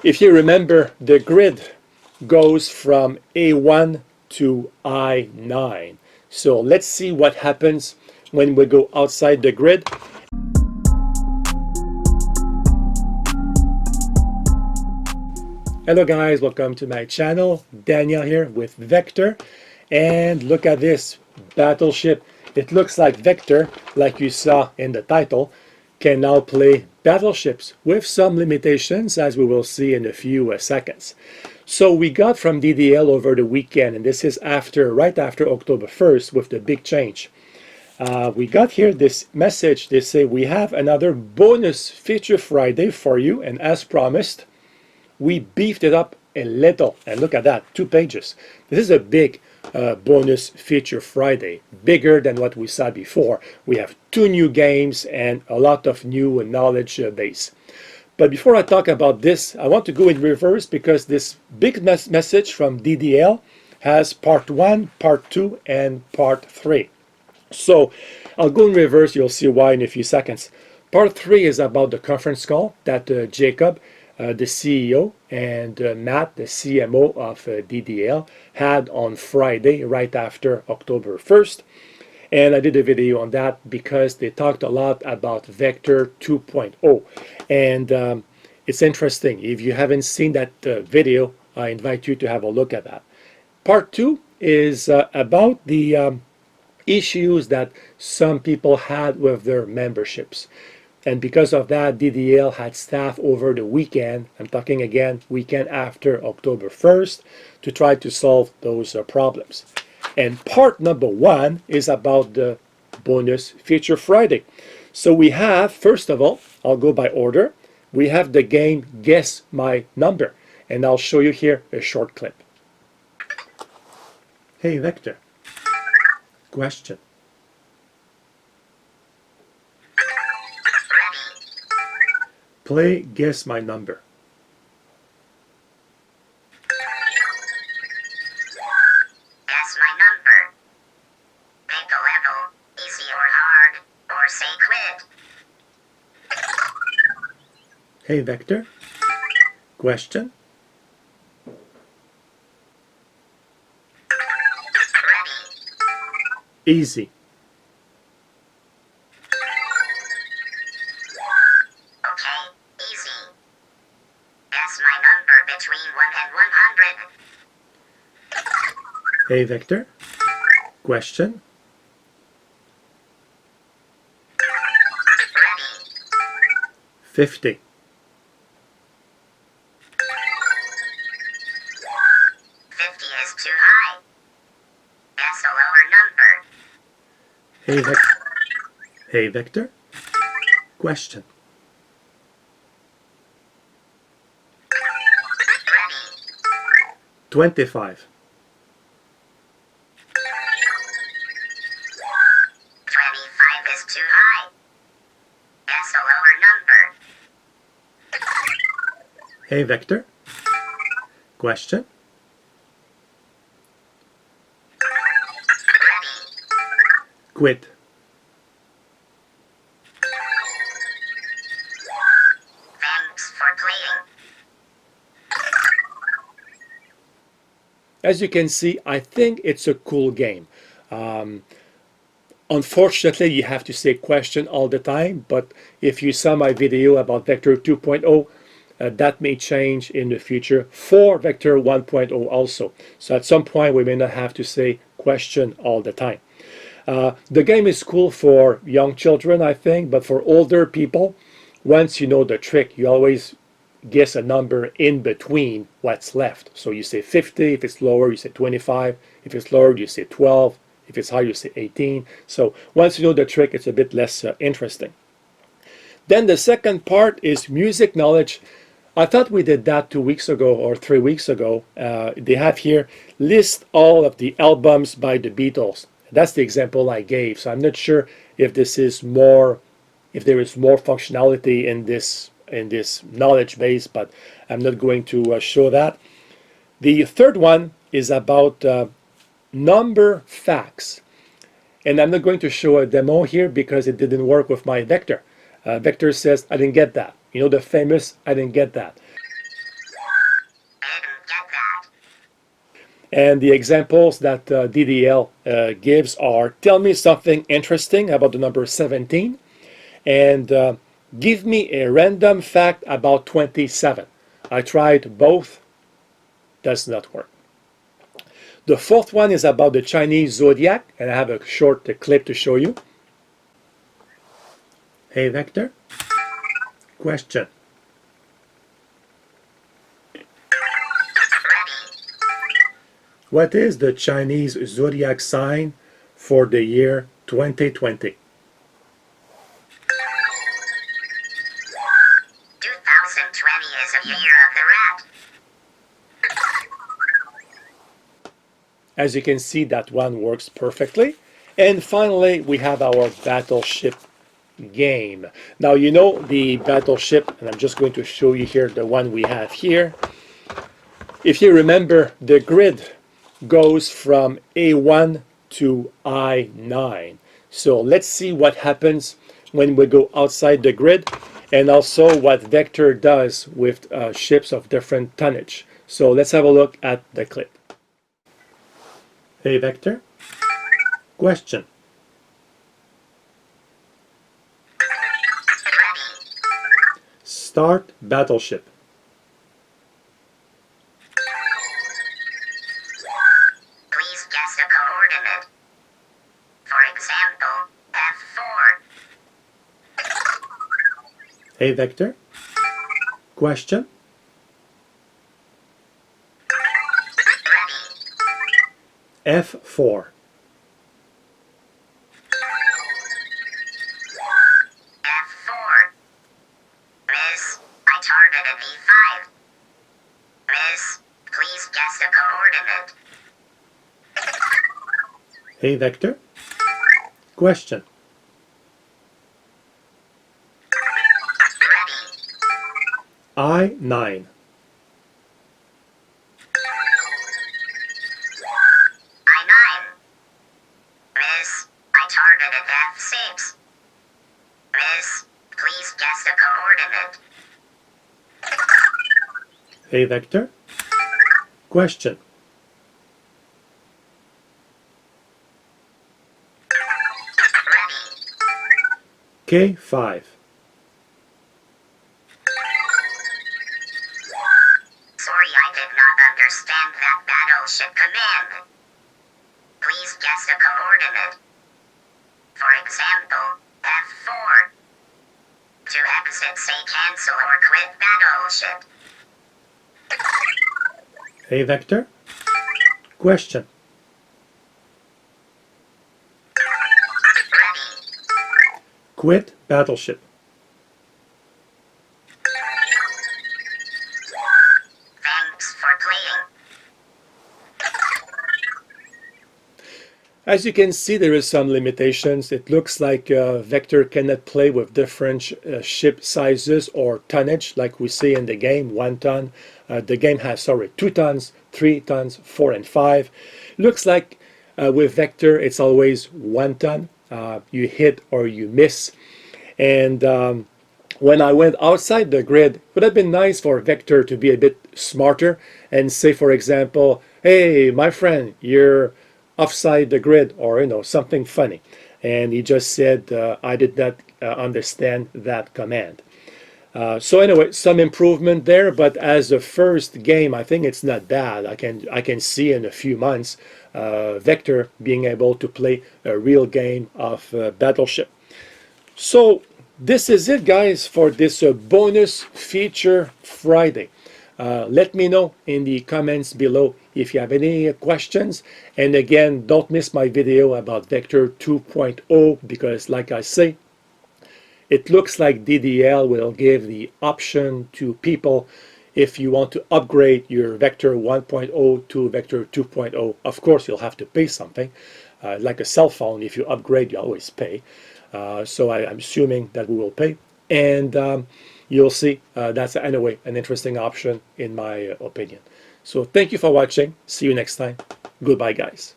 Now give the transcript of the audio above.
If you remember, the grid goes from A1 to I9. So let's see what happens when we go outside the grid. Hello guys, welcome to my channel. Daniel here with Vector. And look at this Battleship. It looks like Vector, like you saw in the title, can now play battleships with some limitations, as we will see in a few seconds. So we got from DDL over the weekend, and this is right after October 1st with the big change. We got here this message. They say we have another bonus feature Friday for you, and as promised, we beefed it up a little. And look at that, 2 pages. This is a big bonus feature Friday, bigger than what we saw before. We have 2 new games and a lot of new knowledge base. But before I talk about this, I want to go in reverse because this big message from DDL has part 1, part 2, and part 3. So I'll go in reverse. You'll see why in a few seconds. Part 3 is about the conference call that Jacob, the CEO, and Matt, the CMO of DDL, had on Friday right after October 1st. And I did a video on that because they talked a lot about Vector 2.0. And it's interesting. If you haven't seen that video, I invite you to have a look at that. Part 2 is about the issues that some people had with their memberships. And because of that, DDL had staff over the weekend, I'm talking again weekend after October 1st, to try to solve those problems. And part number 1 is about the bonus feature Friday. So we have, first of all, I'll go by order, we have the game Guess My Number. And I'll show you here a short clip. Hey Vector, question. Play Guess My Number. Guess my number. Pick a level, easy or hard, or say quit. Hey Vector, question. Ready. Easy. Hey Vector, question. Ready. 50. 50 is too high. Guess a lower number. Hey Vector, question. Ready. 25. 25 is too high. Guess a lower number. Hey Vector, question. Ready. Quit. Thanks for playing. As you can see, I think it's a cool game. Unfortunately, you have to say question all the time, but if you saw my video about Vector 2.0, that may change in the future for Vector 1.0 also. So at some point, we may not have to say question all the time. The game is cool for young children, I think, but for older people, once you know the trick, you always guess a number in between what's left. So you say 50, if it's lower, you say 25, if it's lower, you say 12, if it's higher, you say 18. So once you know the trick, it's a bit less interesting. Then the second part is music knowledge. I thought we did that 2 weeks ago or 3 weeks ago. They have here, list all of the albums by the Beatles. That's the example I gave. So I'm not sure if this is more, if there is more functionality in this knowledge base, but I'm not going to show that. The third one is about number facts. And I'm not going to show a demo here because it didn't work with my Vector. Vector says, I didn't get that. You know, the famous, I didn't get that. And the examples that DDL gives are: tell me something interesting about the number 17, and give me a random fact about 27. I tried both, does not work. The fourth one is about the Chinese Zodiac, and I have a short clip to show you. Hey Vector, question. What is the Chinese Zodiac sign for the year 2020? 2020 is a year of the rat. As you can see, that one works perfectly. And finally, we have our Battleship Game. Now, you know the Battleship, and I'm just going to show you here the one we have here. If you remember, the grid goes from A1 to I9. So let's see what happens when we go outside the grid, and also what Vector does with ships of different tonnage. So let's have a look at the clip. Hey Vector, question. Start Battleship. Please guess a coordinate. For example, F4. Hey Vector, question. F4. F4. Miss, I targeted E5. Miss, please guess a coordinate. Hey Vector, question. I9. I9. Miss, I targeted F6. Miss, please guess a coordinate. Hey Vector, question. K5. Sorry, I did not understand that battleship command. Please guess a coordinate. For example, F4. To exit, say cancel or quit battleship. Hey Vector, question. Ready. Quit Battleship. Thanks for playing. As you can see, there is some limitations. It looks like Vector cannot play with different ship sizes or tonnage like we see in the game, 1 ton. The game has, 2 tons, 3 tons, 4 and 5. Looks like with Vector, it's always 1 ton. You hit or you miss. And when I went outside the grid, it would have been nice for Vector to be a bit smarter and say, for example, hey, my friend, you're offside the grid, or something funny. And he just said, I did not understand that command. So anyway, some improvement there, but as a first game, I think it's not bad. I can see in a few months Vector being able to play a real game of Battleship. So this is it, guys, for this bonus feature Friday. Let me know in the comments below if you have any questions. And again, don't miss my video about Vector 2.0 because, like I say, it looks like DDL will give the option to people if you want to upgrade your Vector 1.0 to Vector 2.0. Of course, you'll have to pay something. Like a cell phone, if you upgrade, you always pay. So I'm assuming that we will pay. And you'll see that's anyway an interesting option in my opinion. So thank you for watching. See you next time. Goodbye, guys.